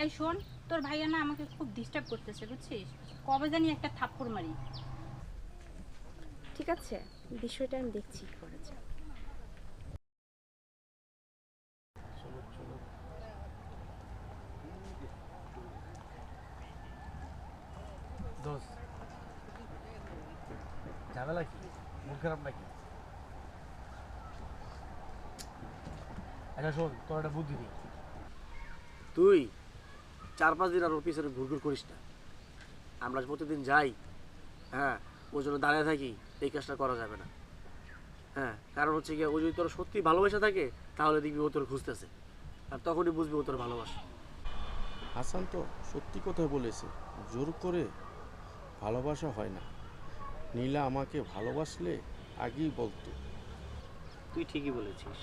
এই শোন, তোর ভাইয়া না আমাকে খুব ডিস্টার্ব করতেছে বুঝছিস, কবে জানি একটা থাপ্পড় মারি। ঠিক আছে, বিষয়টা আমি দেখছি কি করা যায়। দোষ ঝামেলা কি? মন খারাপ নাকি? আচ্ছা শোন, তোর একটা বুদ্ধি নেই। তুই 4-5 দিন আর ওর পিছনে ঘুরঘুর করিস না। আমরা প্রতিদিন যাই, হ্যাঁ, ওই জন্য দাঁড়িয়ে থাকি, এই কাজটা করা যাবে না। হ্যাঁ, কারণ হচ্ছে গিয়ে ও যদি তোর সত্যি ভালোবাসা থাকে তাহলে দেখবি ও তোর খুঁজতেছে, আর তখনই বুঝবি ও তোর ভালোবাসা। হাসান তো সত্যি কথা বলেছে, জোর করে ভালোবাসা হয় না। নীলা আমাকে ভালোবাসলে আগেই বলতো। তুই ঠিকই বলেছিস।